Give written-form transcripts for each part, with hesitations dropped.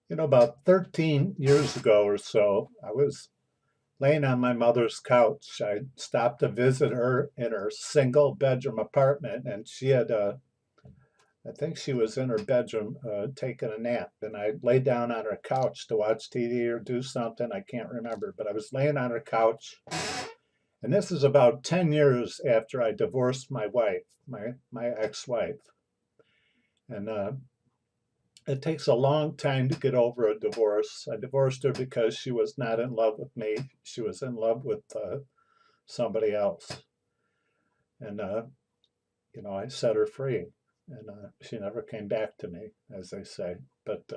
About 13 years ago or so, I was laying on my mother's couch. I stopped to visit her in her single bedroom apartment, and I think she was in her bedroom taking a nap. And I laid down on her couch to watch TV or do something. I can't remember, but I was laying on her couch. And this is about 10 years after I divorced my wife, my ex-wife. And it takes a long time to get over a divorce. I divorced her because she was not in love with me. She was in love with somebody else. And, I set her free. And she never came back to me, as they say. But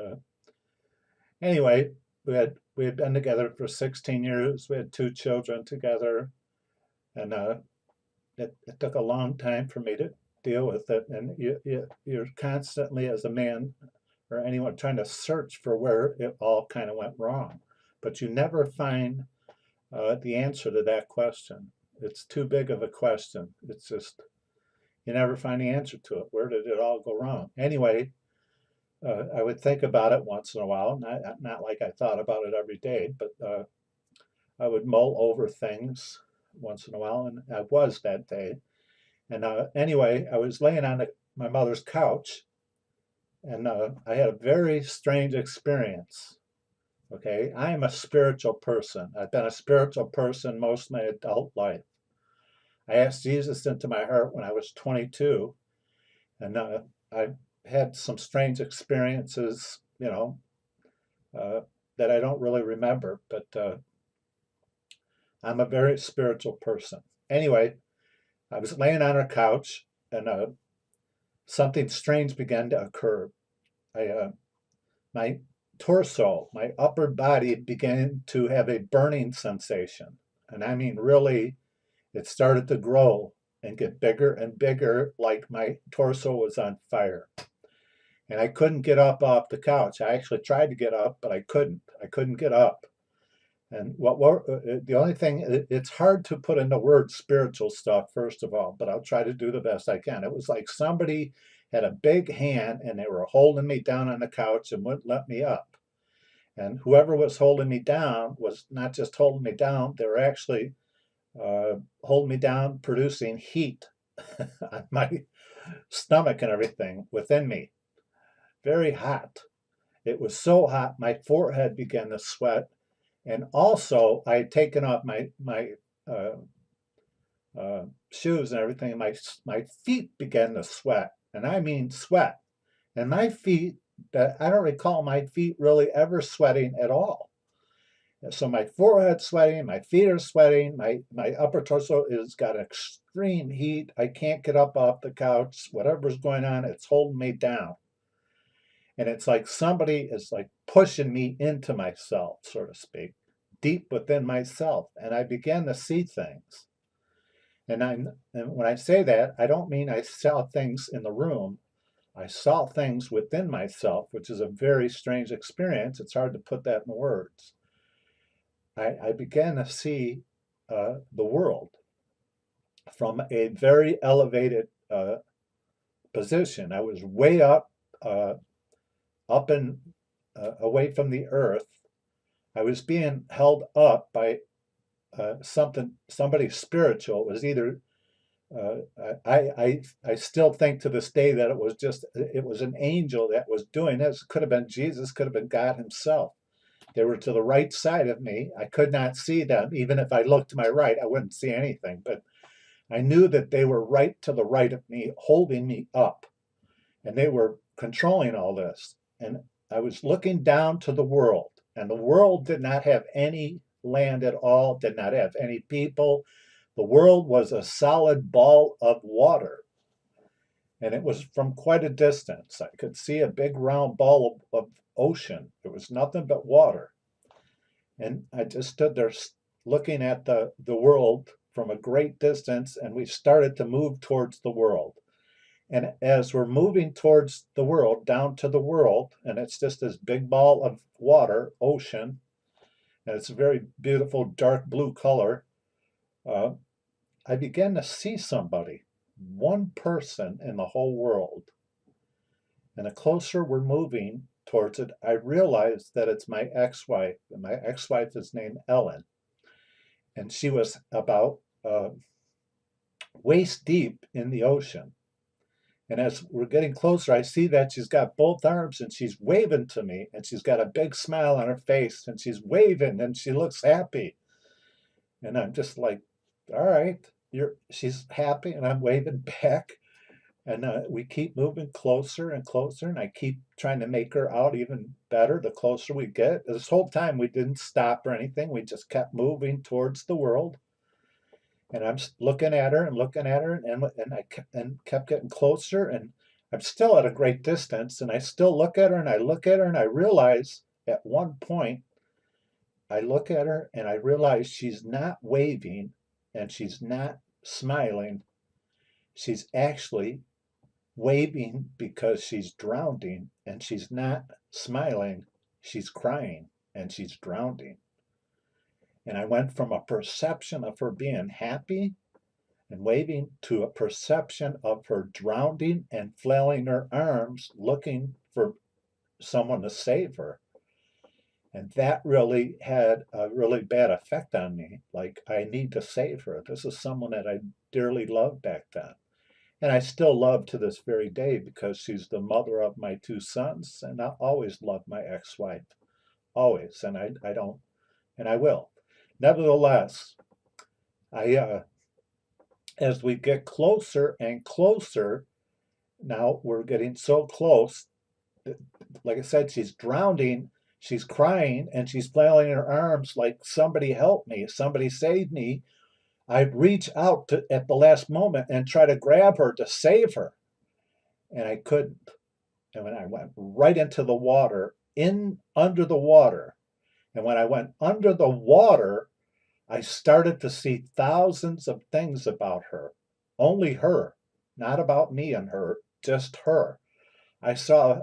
anyway, we had been together for 16 years. We had two children together. And it took a long time for me to deal with it. And you're constantly, as a man, or anyone trying to search for where it all kind of went wrong. But you never find the answer to that question. It's too big of a question. It's just, you never find the answer to it. Where did it all go wrong? Anyway, I would think about it once in a while, not like I thought about it every day, but I would mull over things once in a while, and I was that day. And anyway, I was laying on my mother's couch, and I had a very strange experience. Okay, I am a spiritual person. I've been a spiritual person most of my adult life. I asked Jesus into my heart when I was 22, and I had some strange experiences, uh, that I don't really remember, but I'm a very spiritual person. Anyway, I was laying on her couch, and something strange began to occur. My torso, my upper body began to have a burning sensation. And I mean, really, it started to grow and get bigger and bigger, like my torso was on fire. And I couldn't get up off the couch. I actually tried to get up, but I couldn't. I couldn't get up. And the only thing, it's hard to put into words spiritual stuff, first of all, but I'll try to do the best I can. It was like somebody had a big hand and they were holding me down on the couch and wouldn't let me up. And whoever was holding me down was not just holding me down, they were actually holding me down, producing heat on my stomach and everything within me. Very hot. It was so hot, my forehead began to sweat. And also, I had taken off my uh, shoes and everything, and my feet began to sweat. And I mean sweat. And my feet, I don't recall my feet really ever sweating at all. So my forehead's sweating, my feet are sweating, my upper torso is got extreme heat. I can't get up off the couch. Whatever's going on, it's holding me down. And it's like somebody is like pushing me into myself, so to speak, deep within myself. And I began to see things. And when I say that, I don't mean I saw things in the room. I saw things within myself, which is a very strange experience. It's hard to put that in words. I began to see the world from a very elevated position. I was way uh, up and away from the earth. I was being held up by somebody spiritual. It was either uh, I still think to this day that it was an angel that was doing this. Could have been Jesus, could have been God Himself. They were to the right side of me. I could not see them. Even if I looked to my right, I wouldn't see anything. But I knew that they were right to the right of me, holding me up. And they were controlling all this. And I was looking down to the world. And the world did not have any land at all, did not have any people. The world was a solid ball of water. And it was from quite a distance. I could see a big round ball of ocean. It was nothing but water. And I just stood there looking at the world from a great distance, and we started to move towards the world. And as we're moving towards the world, down to the world, and it's just this big ball of water, ocean, and it's a very beautiful dark blue color, uh, I began to see somebody, one person in the whole world. And the closer we're moving towards it, I realized that it's my ex-wife. And my ex-wife is named Ellen. And she was about waist deep in the ocean. And as we're getting closer, I see that she's got both arms and she's waving to me. And she's got a big smile on her face and she's waving and she looks happy. And I'm just like, all right, she's happy and I'm waving back. And we keep moving closer and closer, and I keep trying to make her out even better the closer we get. This whole time we didn't stop or anything. We just kept moving towards the world. And I'm looking at her and looking at her, and I kept getting closer, and I'm still at a great distance, and I still look at her and I look at her, and I realize at one point I look at her and I realize she's not waving and she's not smiling. She's actually waving because she's drowning, and she's not smiling. She's crying and she's drowning. And I went from a perception of her being happy and waving to a perception of her drowning and flailing her arms looking for someone to save her. And that really had a really bad effect on me. Like, I need to save her. This is someone that I dearly loved back then. And I still love to this very day because she's the mother of my two sons. And I always loved my ex-wife. Always. And I don't, and I will. Nevertheless, I as we get closer and closer, now we're getting so close. Like I said, she's drowning, she's crying, and she's flailing her arms like, somebody help me, somebody save me. I'd reach out at the last moment and try to grab her to save her. And I couldn't. And when I went right into the water, in under the water, and when I went under the water, I started to see thousands of things about her. Only her, not about me and her, just her. I saw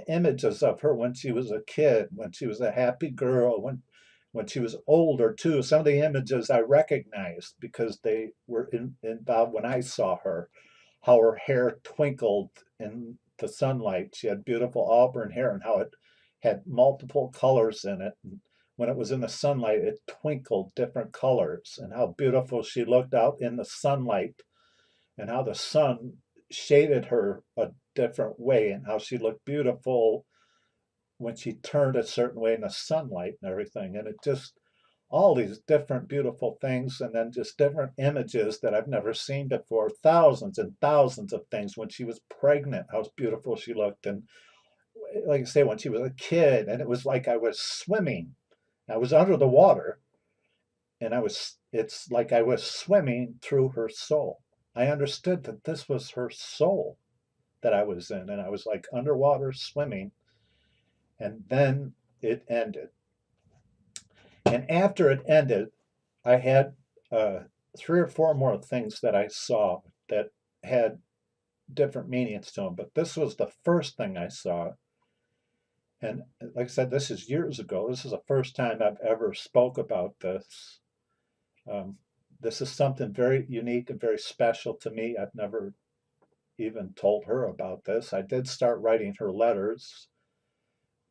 images of her when she was a kid, when she was a happy girl, when she was older too. Some of the images I recognized because they were involved when I saw her, how her hair twinkled in the sunlight. She had beautiful auburn hair and how it had multiple colors in it. And when it was in the sunlight, it twinkled different colors, and how beautiful she looked out in the sunlight, and how the sun shaded her a different way, and how she looked beautiful when she turned a certain way in the sunlight and everything. And it just, all these different beautiful things, and then just different images that I've never seen before, thousands and thousands of things. When she was pregnant, how beautiful she looked. And like I say, when she was a kid, and it was like I was swimming. I was under the water, and it's like I was swimming through her soul. I understood that this was her soul that I was in, and I was like underwater swimming. And then it ended. And after it ended, I had three or four more things that I saw that had different meanings to them. But this was the first thing I saw. And like I said, this is years ago. This is the first time I've ever spoke about this. Um, this is something very unique and very special to me. I've never even told her about this. I did start writing her letters,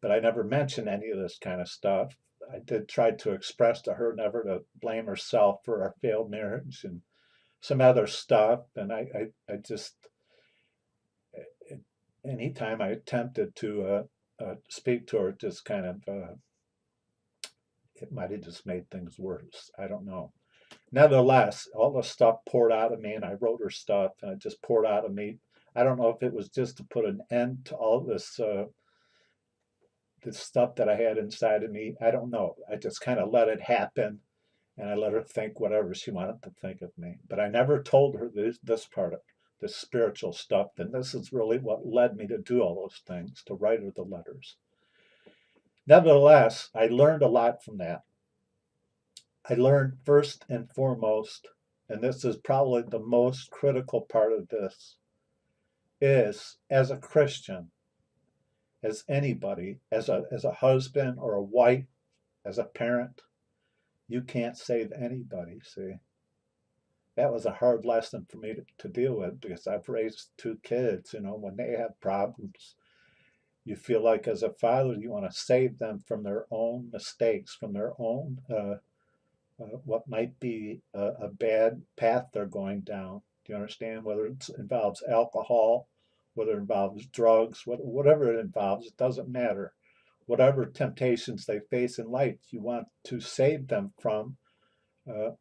but I never mentioned any of this kind of stuff. I did try to express to her never to blame herself for our failed marriage and some other stuff. And I just, anytime I attempted to speak to her, just kind of, it might have just made things worse. I don't know. Nevertheless, all the stuff poured out of me, and I wrote her stuff, and it just poured out of me. I don't know if it was just to put an end to all this stuff that I had inside of me. I don't know. I just kind of let it happen, and I let her think whatever she wanted to think of me. But I never told her this part of the spiritual stuff. And this is really what led me to do all those things, to write her the letters. Nevertheless, I learned a lot from that. I learned first and foremost, and this is probably the most critical part of this, is as a Christian, as anybody, as a husband or a wife, as a parent, you can't save anybody. See, that was a hard lesson for me to deal with because I've raised two kids. When they have problems, You feel like as a father, you want to save them from their own mistakes, from their own what might be a bad path they're going down. Do you understand? Whether it involves alcohol, whether it involves drugs, whatever it involves, it doesn't matter. Whatever temptations they face in life, you want to save them from uh,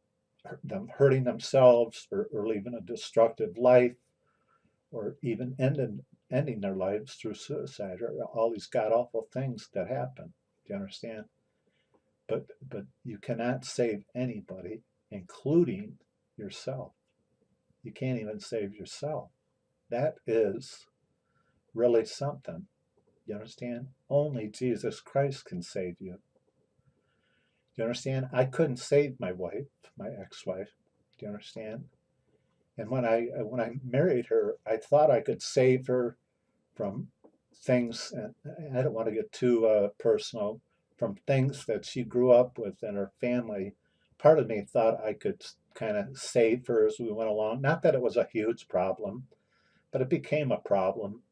them hurting themselves or living a destructive life or even ending their lives through suicide or all these god awful things that happen. Do you understand? But you cannot save anybody, including yourself. You can't even save yourself. That is really something. You understand? Only Jesus Christ can save you. Do you understand? I couldn't save my wife, my ex-wife. Do you understand? And when I married her, I thought I could save her from things, and I don't want to get too personal, from things that she grew up with in her family. Part of me thought I could kind of save her as we went along. Not that it was a huge problem, but it became a problem.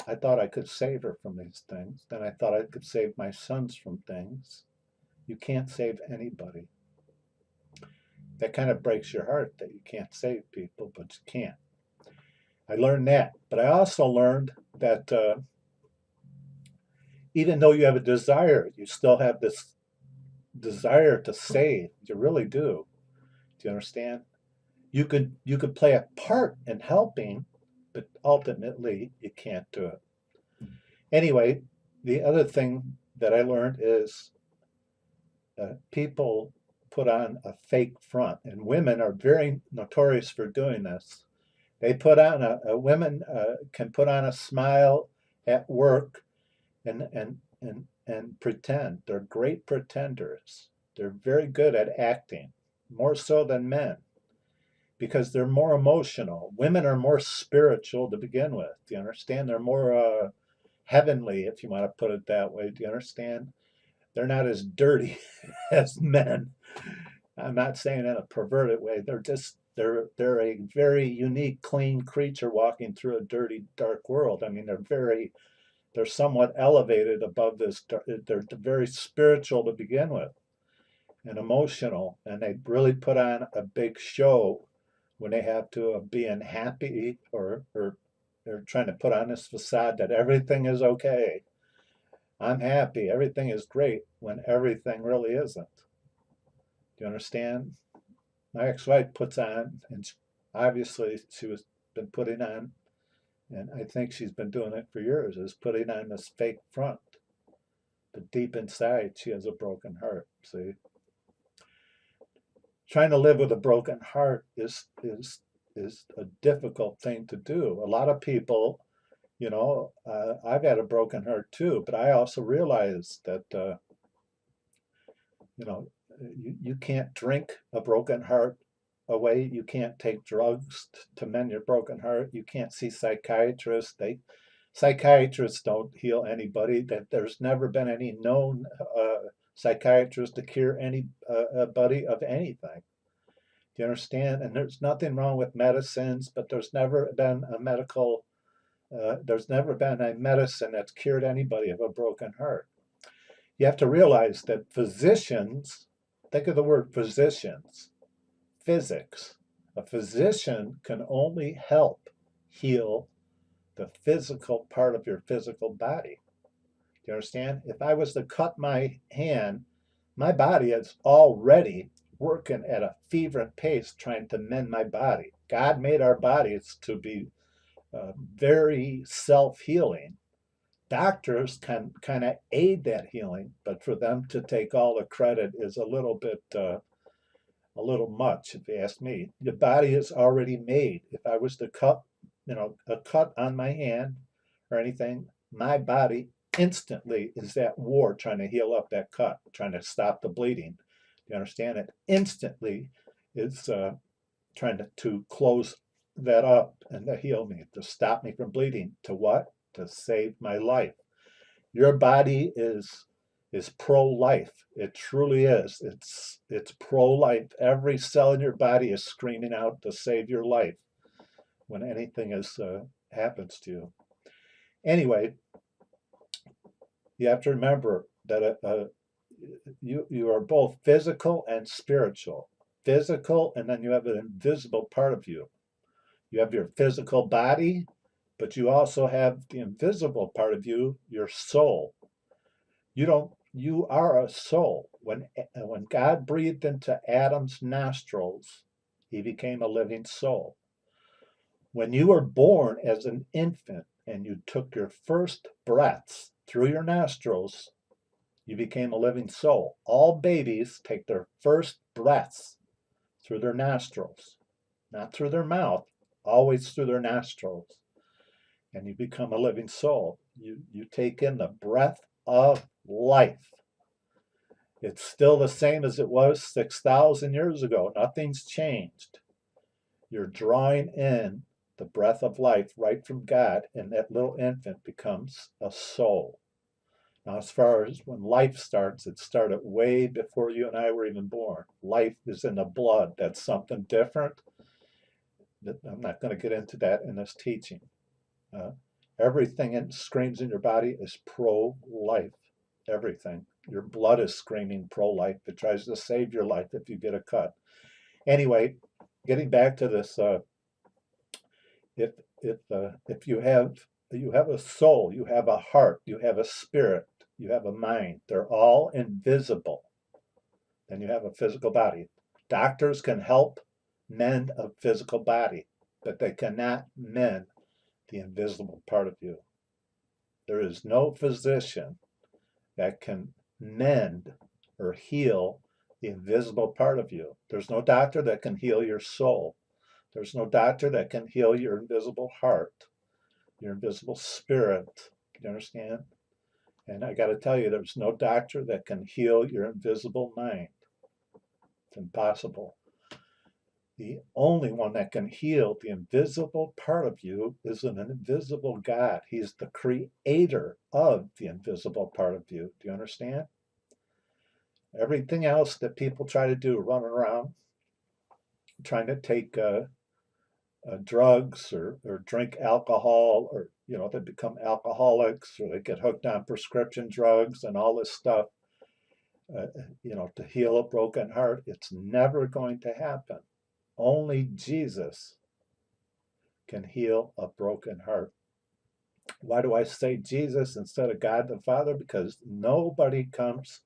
I thought I could save her from these things. Then I thought I could save my sons from things. You can't save anybody. That kind of breaks your heart that you can't save people, but you can't. I learned that. But I also learned that even though you have a desire, you still have this desire to save. You really do. Do you understand? You could play a part in helping, but ultimately you can't do it. Anyway, the other thing that I learned is people put on a fake front, and women are very notorious for doing this. They put on a women can put on a smile at work and pretend. They're great pretenders. They're very good at acting, more so than men, because they're more emotional. Women are more spiritual to begin with. Do you understand? They're more heavenly, if you want to put it that way. Do you understand? They're not as dirty as men. I'm not saying in a perverted way. They're a very unique, clean creature walking through a dirty, dark world. I mean, they're somewhat elevated above this. They're very spiritual to begin with and emotional, and they really put on a big show when they have to being happy or they're trying to put on this facade that everything is okay. I'm happy, everything is great, when everything really isn't. Do you understand? My ex-wife puts on, and obviously she was been putting on, and I think she's been doing it for years, is putting on this fake front. But deep inside, she has a broken heart. See, trying to live with a broken heart is a difficult thing to do. A lot of people, I've had a broken heart too, but I also realize that you know, you can't drink a broken heart away. You can't take drugs to mend your broken heart. You can't see psychiatrists. Psychiatrists don't heal anybody. That there's never been any known psychiatrist to cure anybody of anything. Do you understand? And there's nothing wrong with medicines, but there's never been a medicine that's cured anybody of a broken heart. You have to realize that physicians, think of the word physicians, physics. A physician can only help heal the physical part of your physical body. Do you understand? If I was to cut my hand, my body is already working at a feverish pace trying to mend my body. God made our bodies to be very self-healing. Doctors can kind of aid that healing, but for them to take all the credit is a little much, if you ask me. The body is already made. If I was to cut, a cut on my hand or anything, my body instantly is at war trying to heal up that cut, trying to stop the bleeding. You understand it? Instantly is trying to close that up and to heal me, to stop me from bleeding. To what? To save my life. Your body is pro-life. It truly is. It's pro-life. Every cell in your body is screaming out to save your life when anything happens to you. Anyway, You have to remember that you are both physical and spiritual. Physical, and then you have an invisible part of you. You have your physical body, but you also have the invisible part of you, your soul. You are a soul. When God breathed into Adam's nostrils, he became a living soul. When you were born as an infant and you took your first breaths through your nostrils, you became a living soul. All babies take their first breaths through their nostrils, not through their mouth, always through their nostrils. And you become a living soul. You take in the breath of life. It's still the same as it was 6,000 years ago. Nothing's changed. You're drawing in the breath of life right from God, and that little infant becomes a soul. Now, as far as when life starts, it started way before you and I were even born. Life is in the blood. That's something different. I'm not going to get into that in this teaching. Uh, Everything that screams in your body is pro-life. Everything. Your blood is screaming pro-life. It tries to save your life if you get a cut. Anyway, getting back to this, if if you have a soul, you have a heart, you have a spirit, you have a mind. They're all invisible. Then you have a physical body. Doctors can help mend a physical body, but they cannot mend the invisible part of you. There is no physician that can mend or heal the invisible part of you. There's no doctor that can heal your soul. There's no doctor that can heal your invisible heart, your invisible spirit. You understand? And I got to tell you, there's no doctor that can heal your invisible mind. It's impossible. The only one that can heal the invisible part of you is an invisible God. He's the creator of the invisible part of you. Do you understand? Everything else that people try to do, run around trying to take drugs or drink alcohol, or they become alcoholics, or they get hooked on prescription drugs and all this stuff, to heal a broken heart. It's never going to happen. Only Jesus can heal a broken heart. Why do I say Jesus instead of God the Father? Because nobody comes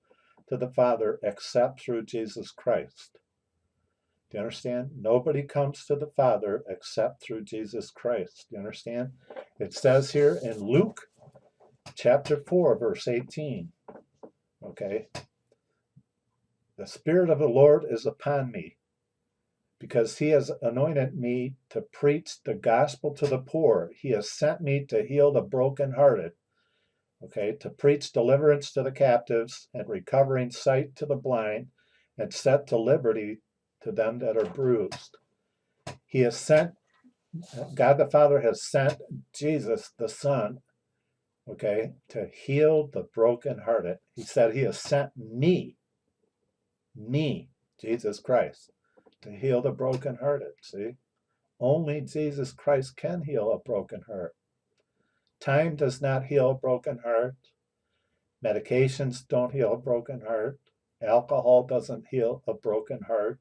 to the Father except through Jesus Christ. Do you understand? Nobody comes to the Father except through Jesus Christ. Do you understand? It says here in Luke chapter 4, verse 18, okay? The Spirit of the Lord is upon me, because he has anointed me to preach the gospel to the poor. He has sent me to heal the brokenhearted, okay, to preach deliverance to the captives and recovering sight to the blind, and set to liberty to them that are bruised. He has sent, God the Father has sent Jesus the Son, okay, to heal the brokenhearted. He said he has sent me, Jesus Christ, to heal the brokenhearted. See? Only Jesus Christ can heal a broken heart. Time does not heal a broken heart. Medications don't heal a broken heart. Alcohol doesn't heal a broken heart.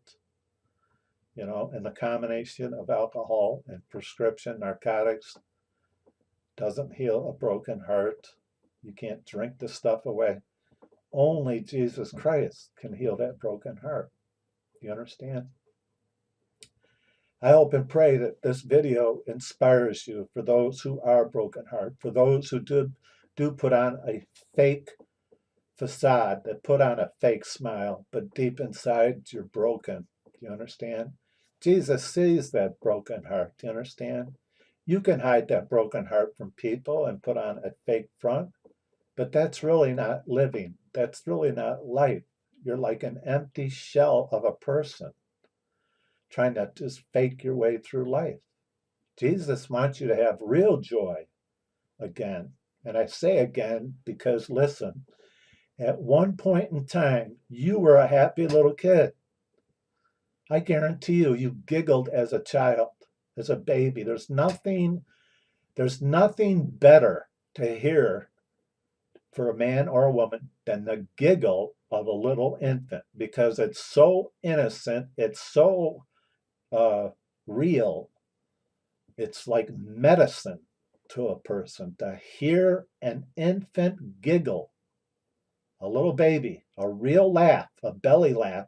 And the combination of alcohol and prescription narcotics doesn't heal a broken heart. You can't drink the stuff away. Only Jesus Christ can heal that broken heart. You understand? I hope and pray that this video inspires you, for those who are broken heart, for those who do put on a fake facade, that put on a fake smile, but deep inside you're broken. Do you understand? Jesus sees that broken heart. Do you understand? You can hide that broken heart from people and put on a fake front, but that's really not living. That's really not life. You're like an empty shell of a person trying to just fake your way through life. Jesus wants you to have real joy again. And I say again because, listen, at one point in time, you were a happy little kid. I guarantee you giggled as a child, as a baby. There's nothing better to hear for a man or a woman than the giggle of a little infant, because it's so innocent, it's so real. It's like medicine to a person to hear an infant giggle, a little baby, a real laugh, a belly laugh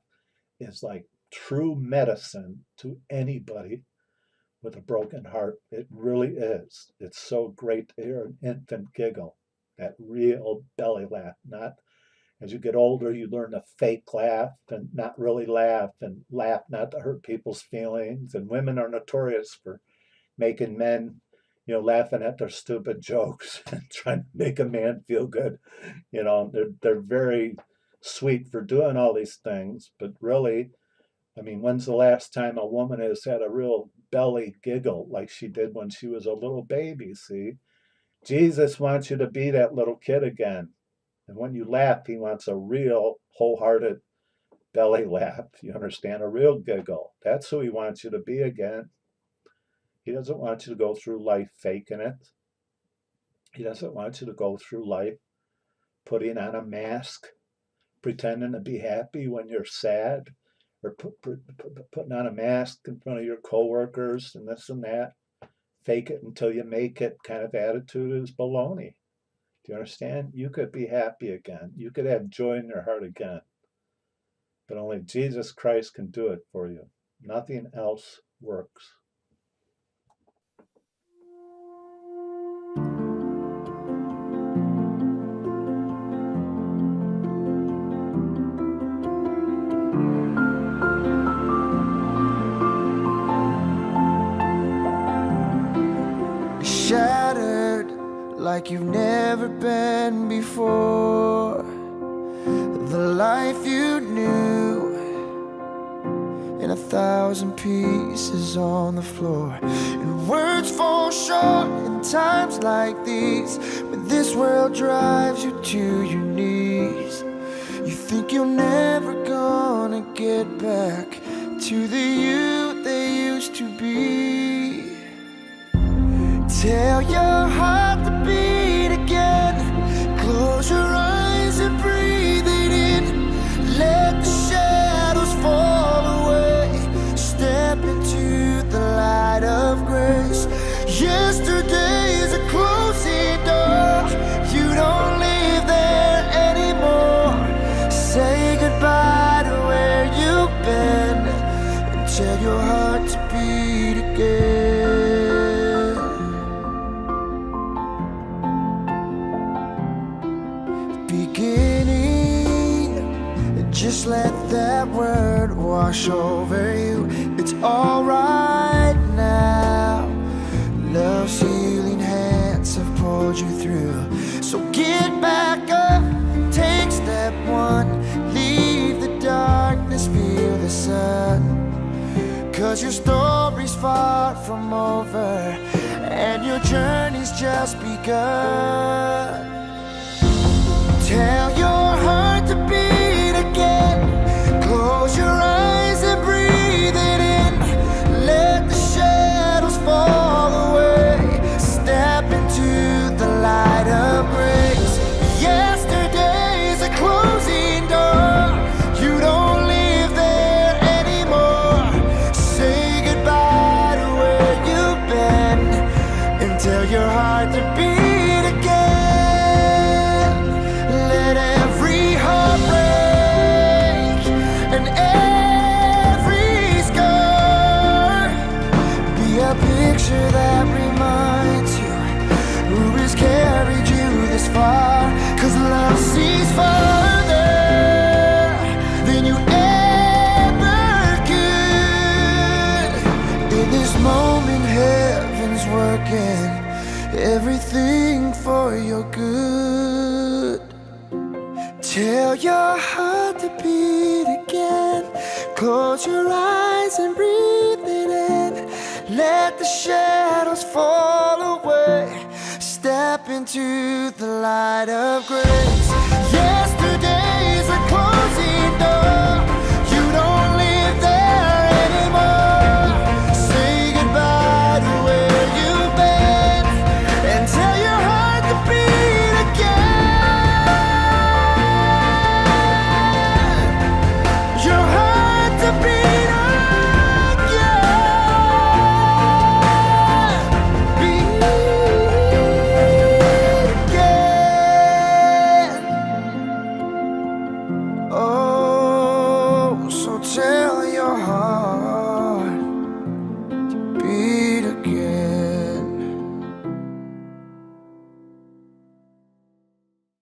is like true medicine to anybody with a broken heart. It really is. It's so great to hear an infant giggle, that real belly laugh. Not as you get older, you learn to fake laugh and not really laugh, and laugh not to hurt people's feelings. And women are notorious for making men, laughing at their stupid jokes and trying to make a man feel good. They're very sweet for doing all these things, but really, I mean, when's the last time a woman has had a real belly giggle like she did when she was a little baby? See, Jesus wants you to be that little kid again. And when you laugh, he wants a real wholehearted belly laugh. You understand? A real giggle. That's who he wants you to be again. He doesn't want you to go through life faking it. He doesn't want you to go through life putting on a mask, pretending to be happy when you're sad, or putting on a mask in front of your coworkers and this and that. Fake it until you make it kind of attitude is baloney. Do you understand? You could be happy again. You could have joy in your heart again. But only Jesus Christ can do it for you. Nothing else works. Shattered like you've never been before. The life you knew in 1,000 pieces on the floor. And words fall short in times like these, when this world drives you to your knees. You think you're never gonna get back to the you they used to be. Tell your heart to beat again. Close your eyes and breathe it in. Let the shadows fall away. Step into the light of grace. Yesterday's a closing door. You don't live there anymore. Say goodbye to where you've been, and tell your heart to beat again. Just let that word wash over you. It's alright now. Love's healing hands have pulled you through. So get back up, take step one. Leave the darkness, feel the sun. 'Cause your story's far from over, and your journey's just begun. Tell your heart to beat again. Close your eyes and breathe it in. Let the shadows fall away. Step into the light of grace. Yesterday's a closing door. You don't live there anymore. Say goodbye to where you've been, and tell your heart to beat again. That reminds you who has carried you this far. 'Cause love sees farther than you ever could. In this moment, heaven's working everything for your good. Tell your heart to beat again. Close your eyes and breathe it in. Let the shadows fall away. Step into the light of grace. Yes.